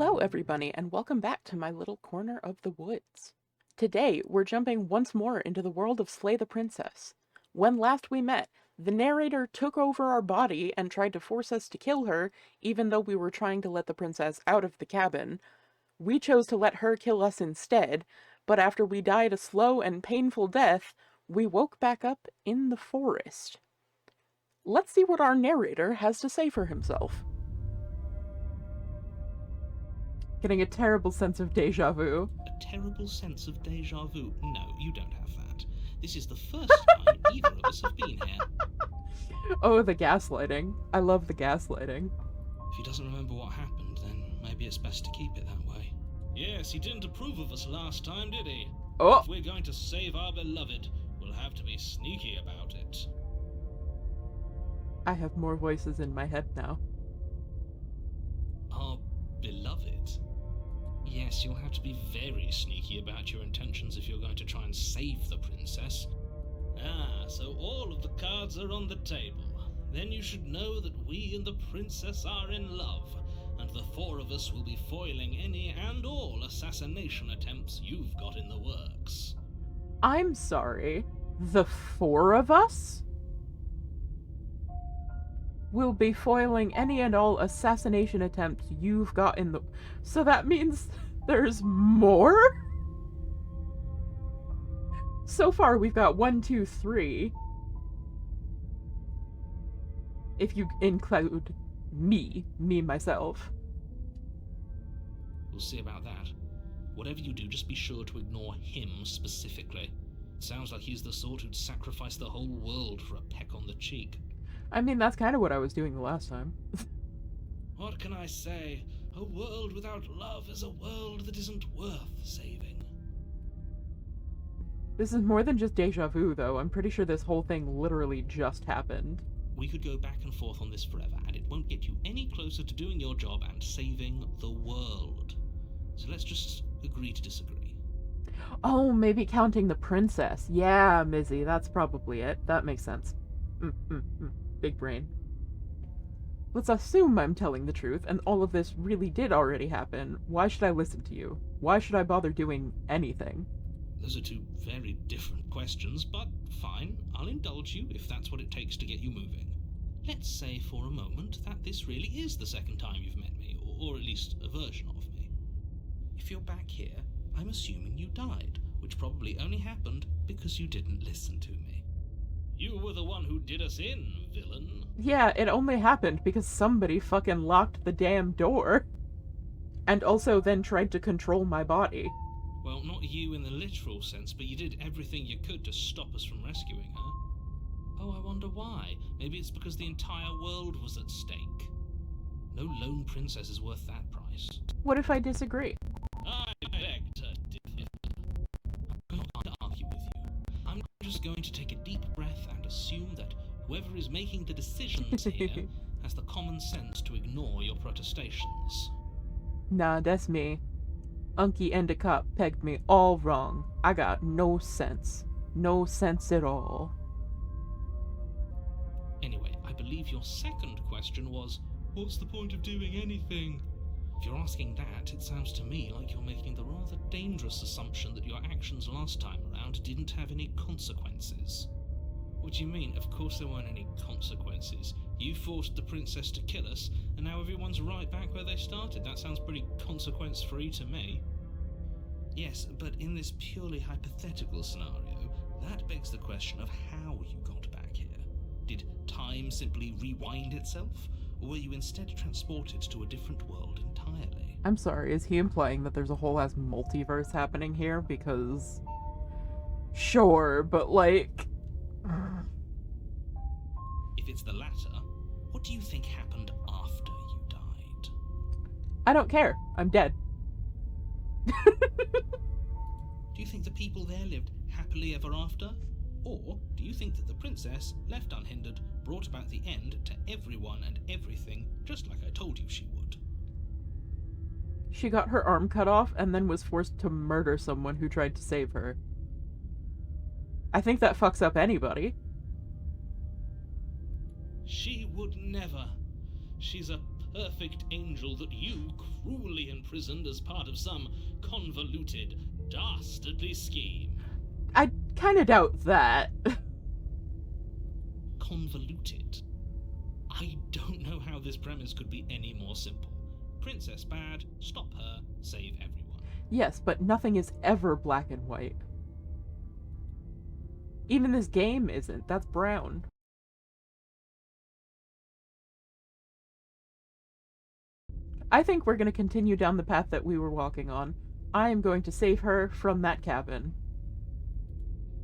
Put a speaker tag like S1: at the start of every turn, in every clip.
S1: Hello, everybody, and welcome back to my little corner of the woods. Today, we're jumping once more into the world of Slay the Princess. When last we met, the narrator took over our body and tried to force us to kill her, even though we were trying to let the princess out of the cabin. We chose to let her kill us instead, but after we died a slow and painful death, we woke back up in the forest. Let's see what our narrator has to say for himself. Getting a terrible sense of deja vu.
S2: A terrible sense of deja vu. No, you don't have that. This is the first time either of us have been here.
S1: Oh, the gaslighting. I love the gaslighting.
S2: If he doesn't remember what happened, then maybe it's best to keep it that way. Yes, he didn't approve of us last time, did he?
S1: Oh!
S2: If we're going to save our beloved, we'll have to be sneaky about it.
S1: I have more voices in my head now.
S2: Our beloved? Yes, you'll have to be very sneaky about your intentions if you're going to try and save the princess. Ah, so all of the cards are on the table. Then you should know that we and the princess are in love, and the four of us will be foiling any and all assassination attempts you've got in the works.
S1: I'm sorry. The four of us? Will be foiling any and all assassination attempts you've got in the... So that means there's more? So far, we've got 1, 2, 3. If you include me, myself.
S2: We'll see about that. Whatever you do, just be sure to ignore him specifically. It sounds like he's the sort who'd sacrifice the whole world for a peck on the cheek.
S1: I mean, that's kind of what I was doing the last time.
S2: What can I say? A world without love is a world that isn't worth saving.
S1: This is more than just deja vu, though. I'm pretty sure this whole thing literally just happened.
S2: We could go back and forth on this forever, and it won't get you any closer to doing your job and saving the world. So let's just agree to disagree.
S1: Oh, maybe counting the princess. Yeah, Mizzy, that's probably it. That makes sense. Big brain. Let's assume I'm telling the truth, and all of this really did already happen. Why should I listen to you? Why should I bother doing anything?
S2: Those are two very different questions, but fine, I'll indulge you if that's what it takes to get you moving. Let's say for a moment that this really is the second time you've met me, or at least a version of me. If you're back here, I'm assuming you died, which probably only happened because you didn't listen to me. You were the one who did us in, villain.
S1: Yeah, it only happened because somebody fucking locked the damn door. And also then tried to control my body.
S2: Well, not you in the literal sense, but you did everything you could to stop us from rescuing her. Oh, I wonder why. Maybe it's because the entire world was at stake. No lone princess is worth that price.
S1: What if I disagree?
S2: I beg to differ. I'm not going to argue with you. I'm just going to take a deep breath and assume that whoever is making the decisions here has the common sense to ignore your protestations.
S1: Nah, that's me. Unky Endicott pegged me all wrong. I got no sense. No sense at all.
S2: Anyway, I believe your second question was, what's the point of doing anything? If you're asking that, it sounds to me like you're making the rather dangerous assumption that your actions last time around didn't have any consequences. What do you mean? Of course there weren't any consequences. You forced the princess to kill us, and now everyone's right back where they started. That sounds pretty consequence-free to me. Yes, but in this purely hypothetical scenario, that begs the question of how you got back here. Did time simply rewind itself? Or were you instead transported to a different world entirely?
S1: I'm sorry, is he implying that there's a whole ass multiverse happening here? Because... Sure, but like...
S2: If it's the latter, what do you think happened after you died?
S1: I don't care. I'm dead.
S2: Do you think the people there lived happily ever after? Or do you think that the princess, left unhindered, brought about the end to everyone and everything, just like I told you she would?
S1: She got her arm cut off and then was forced to murder someone who tried to save her. I think that fucks up anybody.
S2: She would never. She's a perfect angel that you cruelly imprisoned as part of some convoluted, dastardly scheme.
S1: I kinda doubt that.
S2: Convoluted? I don't know how this premise could be any more simple. Princess bad, stop her, save everyone.
S1: Yes, but nothing is ever black and white. Even this game isn't. That's brown. I think we're going to continue down the path that we were walking on. I am going to save her from that cabin.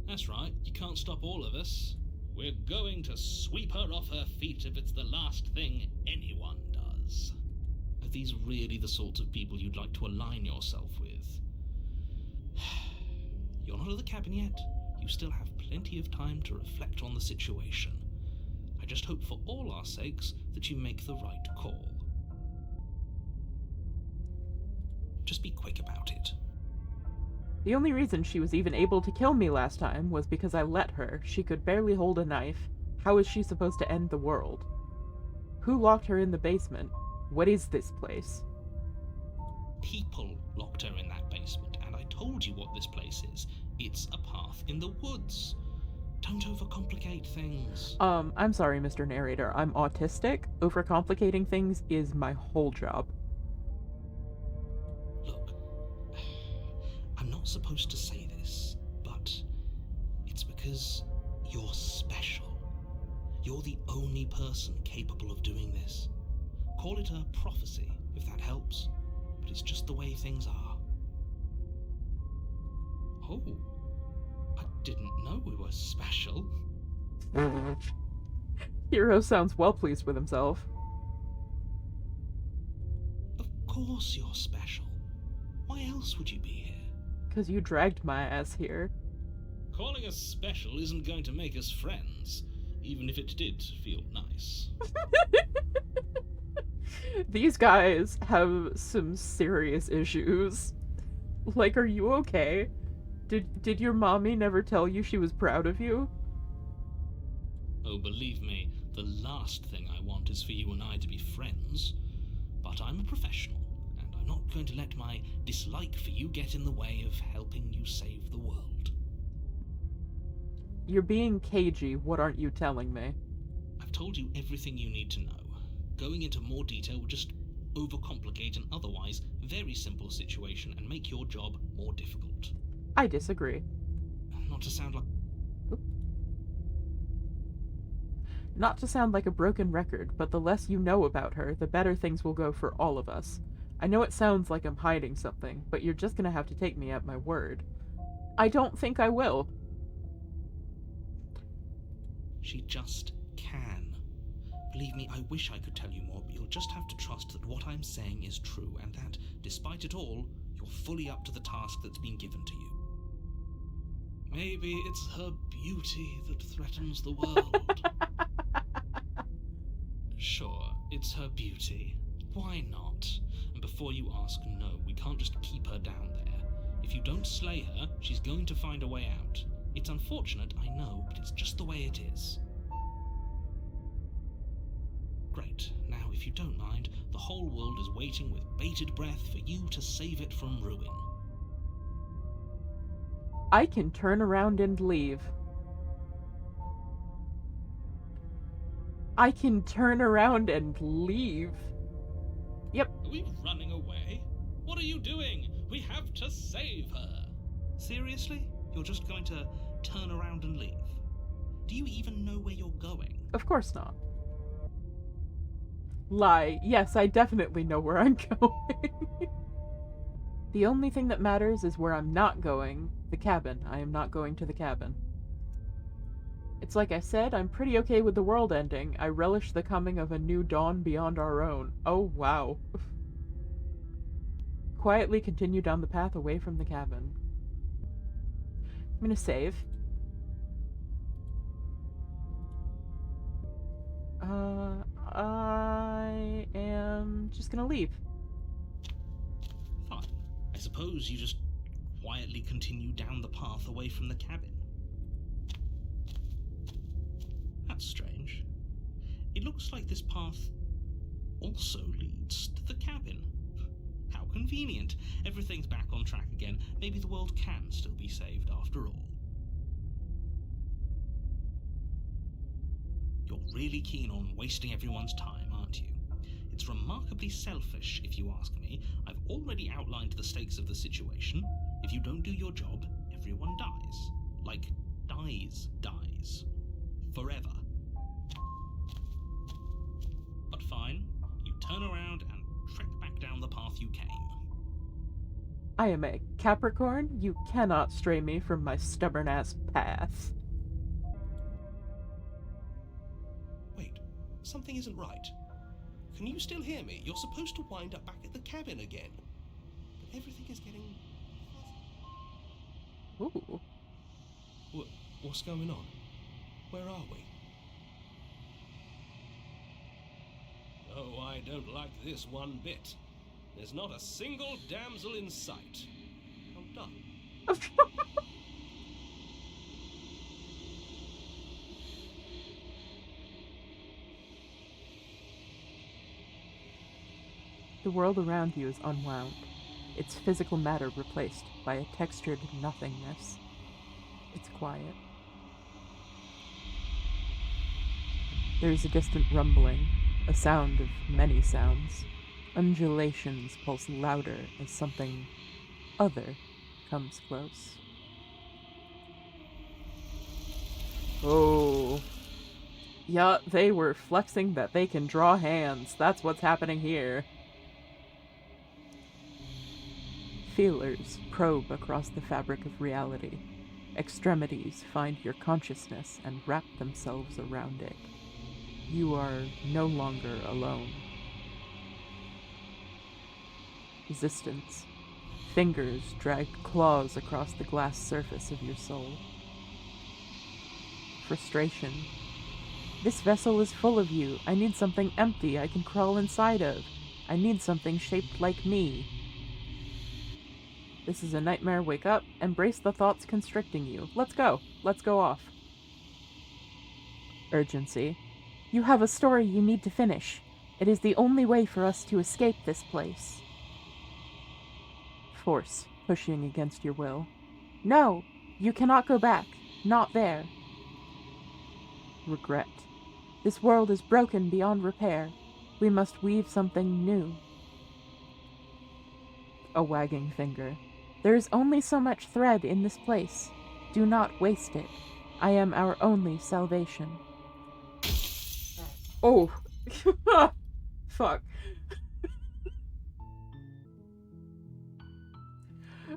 S2: That's right, you can't stop all of us. We're going to sweep her off her feet if it's the last thing anyone does. Are these really the sorts of people you'd like to align yourself with? You're not at the cabin yet. You still have plenty of time to reflect on the situation. I just hope for all our sakes that you make the right call. Just be quick about it.
S1: The only reason she was even able to kill me last time was because I let her. She could barely hold a knife. How is she supposed to end the world? Who locked her in the basement? What is this place?
S2: People locked her in that basement, and I told you what this place is. It's a path in the woods. Don't overcomplicate things.
S1: I'm sorry, Mr. Narrator. I'm autistic. Overcomplicating things is my whole job.
S2: Look, I'm not supposed to say this, but it's because you're special. You're the only person capable of doing this. Call it a prophecy, if that helps, but it's just the way things are. Oh, I didn't know we were special.
S1: Hero sounds well pleased with himself.
S2: Of course you're special. Why else would you be here?
S1: 'Cause you dragged my ass here.
S2: Calling us special isn't going to make us friends, even if it did feel nice.
S1: These guys have some serious issues. Like, are you okay? Did your mommy never tell you she was proud of you?
S2: Oh, believe me, the last thing I want is for you and I to be friends. But I'm a professional, and I'm not going to let my dislike for you get in the way of helping you save the world.
S1: You're being cagey. What aren't you telling me?
S2: I've told you everything you need to know. Going into more detail would just overcomplicate an otherwise very simple situation and make your job more difficult.
S1: I disagree.
S2: Not to sound like...
S1: Not to sound like a broken record, but the less you know about her, the better things will go for all of us. I know it sounds like I'm hiding something, but you're just gonna have to take me at my word. I don't think I will.
S2: She just can. Believe me, I wish I could tell you more, but you'll just have to trust that what I'm saying is true, and that, despite it all, you're fully up to the task that's been given to you. Maybe it's her beauty that threatens the world. Sure, it's her beauty. Why not? And before you ask, no, we can't just keep her down there. If you don't slay her, she's going to find a way out. It's unfortunate, I know, but it's just the way it is. Great. Now, if you don't mind, the whole world is waiting with bated breath for you to save it from ruin.
S1: I can turn around and leave. I can turn around and leave. Yep.
S2: Are we running away? What are you doing? We have to save her. Seriously? You're just going to turn around and leave? Do you even know where you're going?
S1: Of course not. Lie. Yes, I definitely know where I'm going. The only thing that matters is where I'm not going. The cabin. I am not going to the cabin. It's like I said, I'm pretty okay with the world ending. I relish the coming of a new dawn beyond our own. Oh, wow. Quietly continue down the path away from the cabin. I'm gonna save. I am just gonna leave.
S2: Fine. I suppose you just quietly continue down the path away from the cabin. That's strange. It looks like this path also leads to the cabin. How convenient. Everything's back on track again. Maybe the world can still be saved after all. You're really keen on wasting everyone's time, aren't you? It's remarkably selfish, if you ask me. I've already outlined the stakes of the situation. If you don't do your job, everyone dies. Like, dies. Forever. But fine, you turn around and trek back down the path you came.
S1: I am a Capricorn. You cannot stray me from my stubborn-ass path.
S3: Wait, something isn't right. Can you still hear me? You're supposed to wind up back at the cabin again. But everything is getting fuzzy.
S1: Ooh.
S3: What's going on? Where are we? Oh, I don't like this one bit. There's not a single damsel in sight. I'm done.
S1: The world around you is unwound, its physical matter replaced by a textured nothingness. It's quiet. There is a distant rumbling, a sound of many sounds. Undulations pulse louder as something other comes close. Oh. Yeah, they were flexing that they can draw hands. That's what's happening here. Feelers probe across the fabric of reality. Extremities find your consciousness and wrap themselves around it. You are no longer alone. Resistance. Fingers drag claws across the glass surface of your soul. Frustration. This vessel is full of you. I need something empty I can crawl inside of. I need something shaped like me. This is a nightmare. Wake up. Embrace the thoughts constricting you. Let's go. Let's go off. Urgency. You have a story you need to finish. It is the only way for us to escape this place. Force, pushing against your will. No! You cannot go back. Not there. Regret. This world is broken beyond repair. We must weave something new. A wagging finger. There is only so much thread in this place. Do not waste it. I am our only salvation. Oh. Fuck.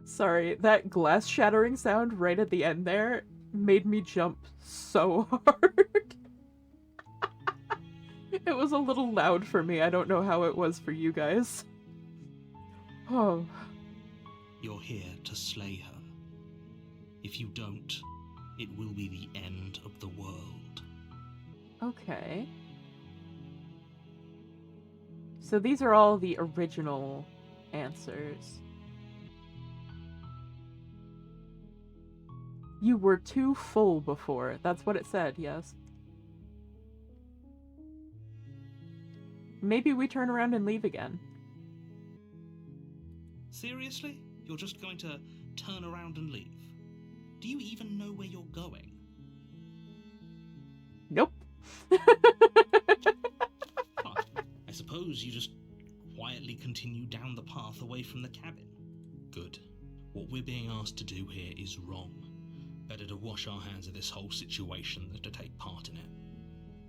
S1: Sorry, that glass shattering sound right at the end there made me jump so hard. It was a little loud for me. I don't know how it was for you guys. Oh.
S2: You're here to slay her. If you don't, it will be the end of the world.
S1: Okay. So these are all the original answers. You were too full before. That's what it said, yes. Maybe we turn around and leave again.
S2: Seriously? You're just going to turn around and leave? Do you even know where you're going?
S1: Nope.
S2: Fine. I suppose you just quietly continue down the path away from the cabin. Good. What we're being asked to do here is wrong. Better to wash our hands of this whole situation than to take part in it.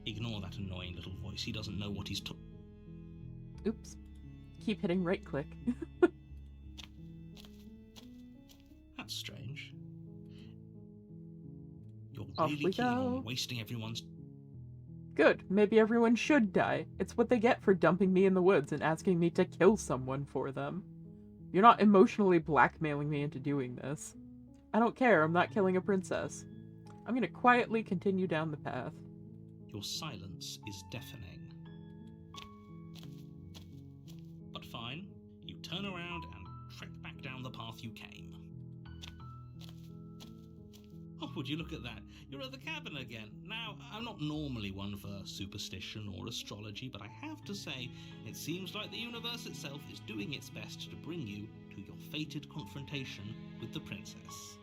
S2: Ignore that annoying little voice. He doesn't know what he's
S1: Oops. Keep hitting right click.
S2: That's strange. You're
S1: Off
S2: really
S1: we
S2: keen
S1: go.
S2: on wasting everyone's...
S1: Good. Maybe everyone should die. It's what they get for dumping me in the woods and asking me to kill someone for them. You're not emotionally blackmailing me into doing this. I don't care. I'm not killing a princess. I'm gonna quietly continue down the path.
S2: Your silence is deafening. But fine. You turn around and trek back down the path you came. Oh, Would you look at that? You're at the cabin again. Now, I'm not normally one for superstition or astrology, but I have to say, it seems like the universe itself is doing its best to bring you to your fated confrontation with the princess.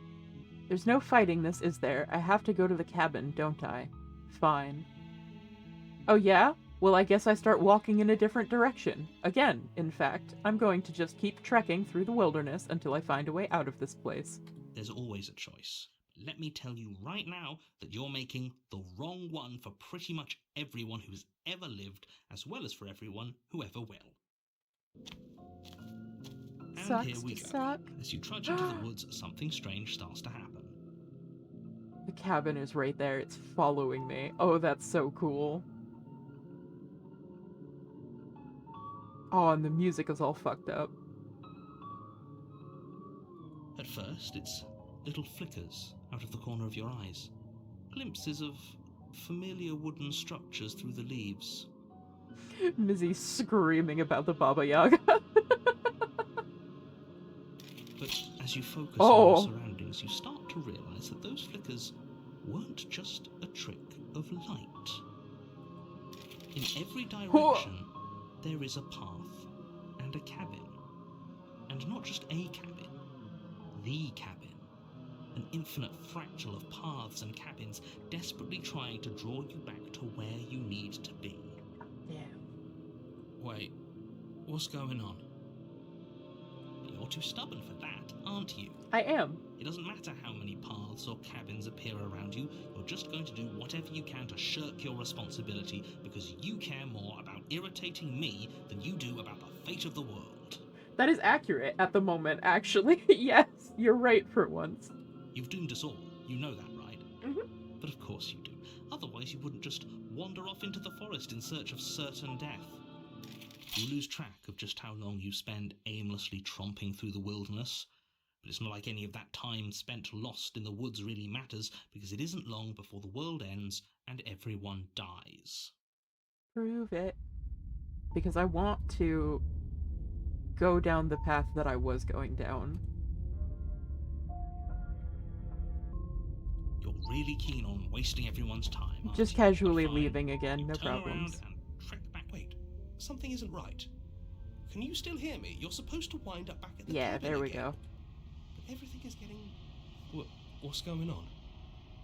S1: There's no fighting this, is there? I have to go to the cabin, don't I? Fine. Oh yeah? Well, I guess I start walking in a different direction. Again, in fact, I'm going to just keep trekking through the wilderness until I find a way out of this place.
S2: There's always a choice. Let me tell you right now that you're making the wrong one for pretty much everyone who's ever lived, as well as for everyone who ever will. And
S1: Sucks
S2: here we
S1: to
S2: go.
S1: suck.
S2: As you trudge into the woods, something strange starts to happen.
S1: The cabin is right there. It's following me. Oh, that's so cool. Oh, and the music is all fucked up.
S2: At first, it's little flickers out of the corner of your eyes. Glimpses of familiar wooden structures through the leaves.
S1: Mizzy screaming about the Baba Yaga.
S2: But as you focus
S1: Oh.
S2: on your surroundings, you start to realize that those flickers weren't just a trick of light. In every direction, there is a path and a cabin. And not just a cabin, the cabin. An infinite fractal of paths and cabins desperately trying to draw you back to where you need to be.
S1: Yeah.
S2: Wait, what's going on? You're too stubborn for that, aren't you?
S1: I am.
S2: It doesn't matter how many paths or cabins appear around you, you're just going to do whatever you can to shirk your responsibility because you care more about irritating me than you do about the fate of the world.
S1: That is accurate at the moment, actually. Yes, you're right for once.
S2: You've doomed us all, you know that, right?
S1: Mhm.
S2: But of course you do. Otherwise you wouldn't just wander off into the forest in search of certain death. You lose track of just how long you spend aimlessly tromping through the wilderness. But it's not like any of that time spent lost in the woods really matters, because it isn't long before the world ends and everyone dies.
S1: Prove it. Because I want to go down the path that I was going down.
S2: You're really keen on wasting everyone's time, aren't
S1: Just
S2: you?
S1: casually
S2: Fine.
S1: leaving again,
S2: You
S1: no
S2: turn
S1: problems.
S2: around and trek back.
S3: Wait, something isn't right. Can you still hear me? You're supposed to wind up back at the
S1: Yeah,
S3: cabin
S1: there we
S3: again.
S1: go.
S3: But everything is getting... What's going on?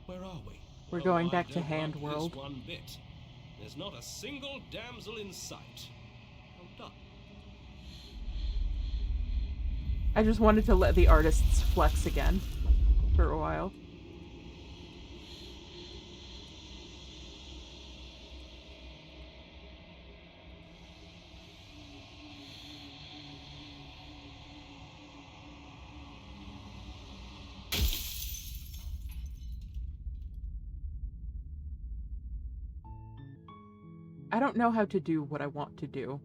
S3: Where are we?
S1: We're
S3: Oh,
S1: going
S3: I
S1: back to
S3: don't
S1: Hand
S3: like
S1: World.
S3: This one bit. There's not a single damsel in sight. Hold up.
S1: I just wanted to let the artists flex again for a while. I don't know how to do what I want to do.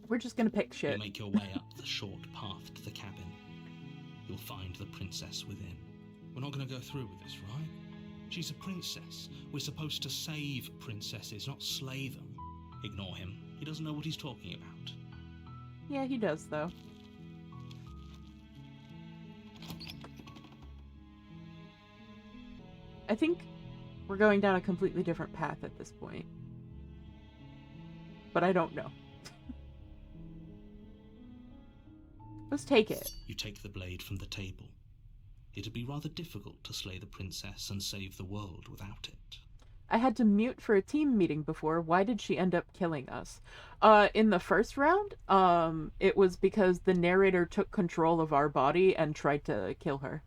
S1: We're just gonna pick
S2: You
S1: shit.
S2: make your way up the short path to the cabin. You'll find the princess within. We're not going to go through with this, right? She's a princess. We're supposed to save princesses, not slay them. Ignore him. He doesn't know what he's talking about.
S1: Yeah, he does, though. I think we're going down a completely different path at this point. But I don't know. Let's take it.
S2: You take the blade from the table. It'd be rather difficult to slay the princess and save the world without it.
S1: I had to mute for a team meeting before. Why did she end up killing us? In the first round, it was because the narrator took control of our body and tried to kill her.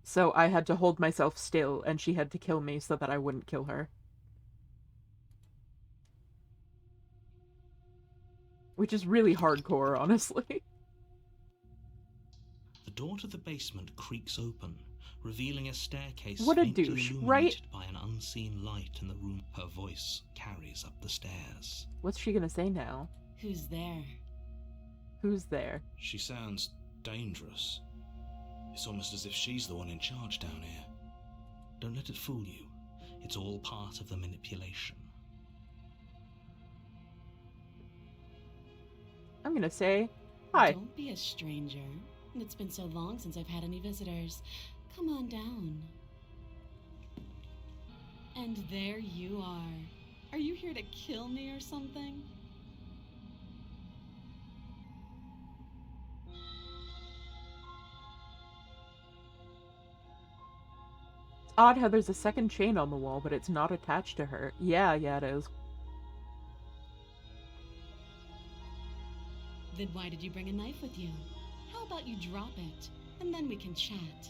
S1: So I had to hold myself still, and she had to kill me so that I wouldn't kill her. Which is really hardcore, honestly.
S2: The door to the basement creaks open, revealing a staircase
S1: What a
S2: faintly
S1: douche,
S2: illuminated
S1: right?
S2: by an unseen light in the room. Her voice carries up the stairs.
S1: What's she gonna say now?
S4: Who's there?
S1: Who's there?
S3: She sounds dangerous. It's almost as if she's the one in charge down here.
S2: Don't let it fool you. It's all part of the manipulation.
S1: I'm gonna say hi.
S4: Don't be a stranger. It's been so long since I've had any visitors. Come on down. And there you are. Are you here to kill me or something?
S1: Odd how there's a second chain on the wall, but it's not attached to her. Yeah, it is.
S4: Then why did you bring a knife with you? How about you drop it, and then we can chat?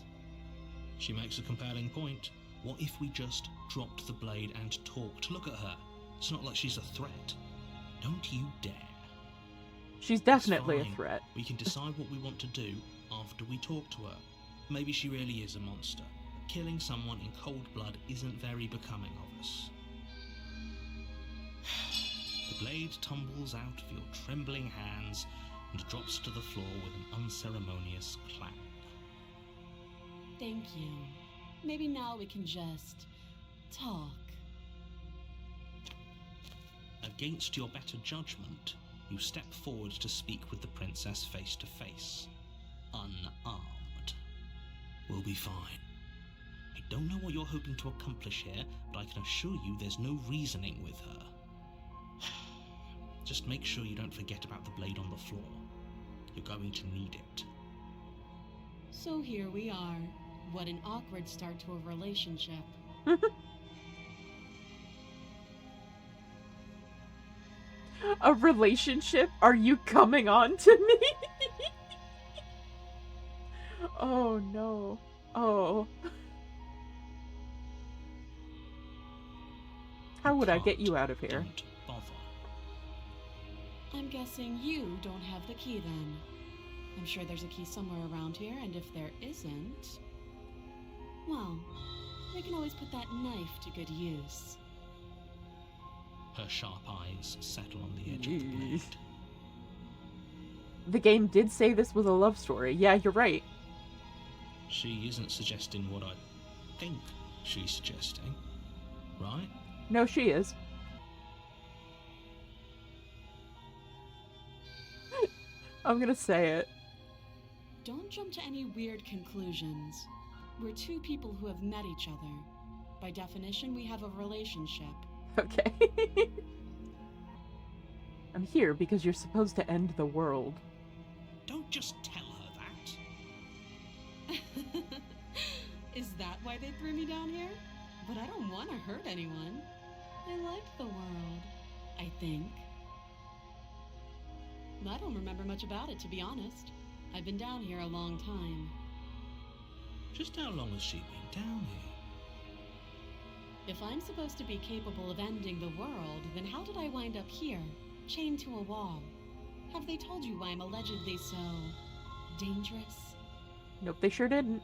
S2: She makes a compelling point. What if we just dropped the blade and talked? Look at her. It's not like she's a threat. Don't you dare.
S1: She's definitely a
S2: fine.
S1: threat.
S2: We can decide what we want to do after we talk to her. Maybe she really is a monster. Killing someone in cold blood isn't very becoming of us. The blade tumbles out of your trembling hands and drops to the floor with an unceremonious clang.
S4: Thank you. Maybe now we can just talk.
S2: Against your better judgment, you step forward to speak with the princess face to face. Unarmed. We'll be fine. I don't know what you're hoping to accomplish here, but I can assure you there's no reasoning with her. Just make sure you don't forget about the blade on the floor. You're going to need it.
S4: So here we are. What an awkward start to a relationship.
S1: A relationship? Are you coming on to me? Oh no. Oh. How would I get you out of here?
S2: Don't bother.
S4: I'm guessing you don't have the key then. I'm sure there's a key somewhere around here, and if there isn't, well, we can always put that knife to good use.
S2: Her sharp eyes settle on the edge of the blade.
S1: The game did say this was a love story. Yeah, you're right.
S2: She isn't suggesting what I think she's suggesting, right?
S1: No, she is. I'm gonna say it.
S4: Don't jump to any weird conclusions. We're two people who have met each other. By definition, we have a relationship.
S1: Okay. I'm here because you're supposed to end the world.
S2: Don't just tell her that.
S4: Is that why they threw me down here? But I don't want to hurt anyone. I like the world, I think. I don't remember much about it, to be honest. I've been down here a long time.
S2: Just how long has she been down here?
S4: If I'm supposed to be capable of ending the world, then how did I wind up here, chained to a wall? Have they told you why I'm allegedly so dangerous?
S1: Nope, they sure didn't.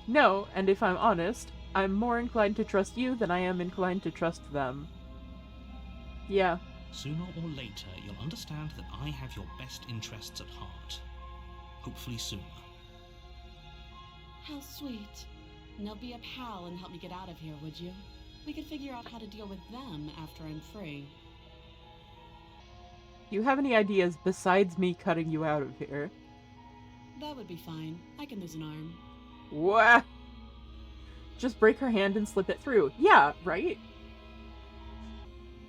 S1: No, and if I'm honest, I'm more inclined to trust you than I am inclined to trust them. Yeah.
S2: Sooner or later, you'll understand that I have your best interests at heart. Hopefully sooner.
S4: How sweet. Now be a pal and help me get out of here, would you? We could figure out how to deal with them after I'm free.
S1: You have any ideas besides me cutting you out of here?
S4: That would be fine. I can lose an arm.
S1: What? Just break her hand and slip it through. Yeah, right?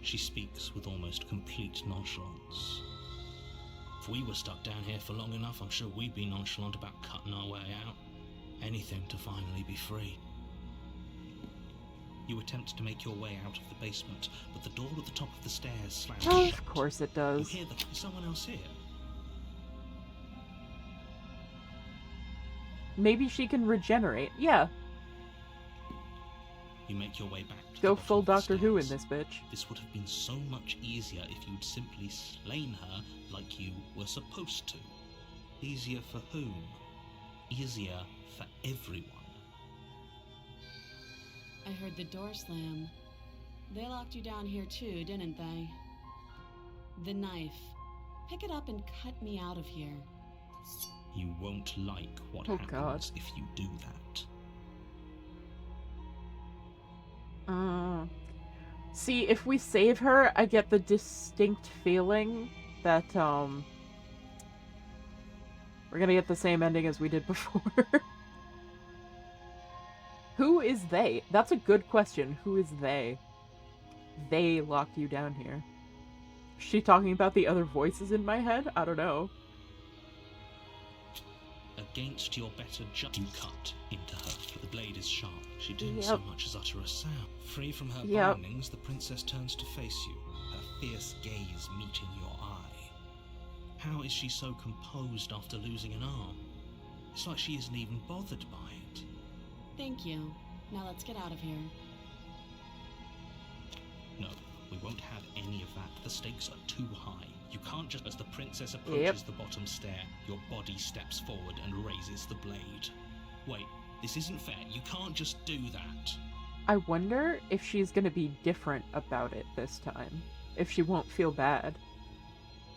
S2: She speaks with almost complete nonchalance. If we were stuck down here for long enough, I'm sure we'd be nonchalant about cutting our way out. Anything to finally be free. You attempt to make your way out of the basement, but the door at the top of the stairs slams shut.
S1: Of course it
S2: You
S1: does.
S2: hear that there's someone else here.
S1: Maybe she can regenerate. Yeah.
S2: You make your way back to
S1: Go
S2: the
S1: full
S2: bottom of the
S1: Doctor Who in
S2: stairs.
S1: this bitch.
S2: This would have been so much easier if you'd simply slain her like you were supposed to. Easier for whom? Easier for everyone.
S4: I heard the door slam. They locked you down here too, didn't they? The knife. Pick it up and cut me out of here.
S2: You won't like what
S1: Oh,
S2: happens
S1: God.
S2: if you do that.
S1: See, if we save her, I get the distinct feeling that, We're gonna get the same ending as we did before. Who is they? That's a good question. Who is they? They lock you down here. Is she talking about the other voices in my head? I don't know.
S2: Against your better judgment, you cut into her. The blade is sharp. She didn't so much as utter a sound. Free from her bindings, the princess turns to face you, her fierce gaze meeting your eye. How is she so composed after losing an arm? It's like she isn't even bothered by it.
S4: Thank you. Now let's get out of here.
S2: No, we won't have any of that. The stakes are too high. You can't just... As the princess approaches the bottom stair, your body steps forward and raises the blade. Wait, this isn't fair. You can't just do that.
S1: I wonder if she's gonna be different about it this time. If she won't feel bad.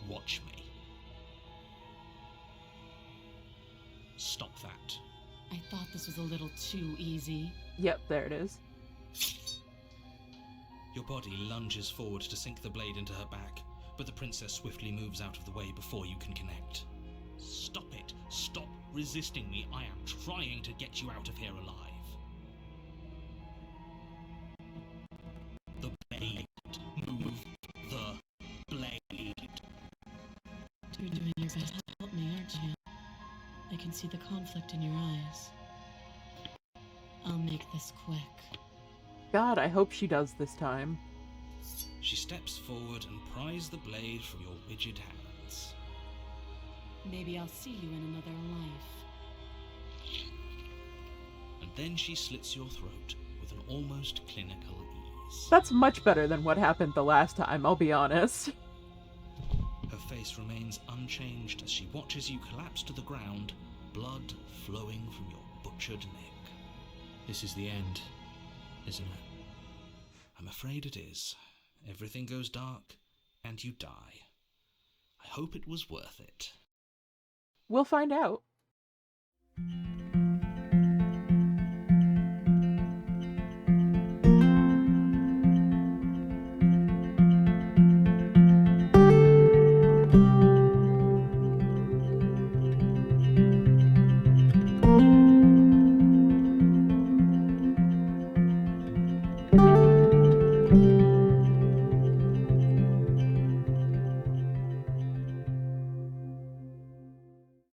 S2: Watch me. Stop that.
S4: I thought this was a little too easy.
S1: Yep, there it is.
S2: Your body lunges forward to sink the blade into her back, but the princess swiftly moves out of the way before you can connect. Stop it! Stop resisting me! I am trying to get you out of here alive. The blade. Move the blade.
S4: You're doing your best to help me, aren't you? I can see the conflict in your eyes. I'll make this quick.
S1: God, I hope she does this time.
S2: She steps forward and pries the blade from your rigid hands.
S4: Maybe I'll see you in another life.
S2: And then she slits your throat with an almost clinical ease.
S1: That's much better than what happened the last time, I'll be honest.
S2: Her face remains unchanged as she watches you collapse to the ground, blood flowing from your butchered neck. This is the end, isn't it? I'm afraid it is. Everything goes dark, and you die. I hope it was worth it.
S1: We'll find out.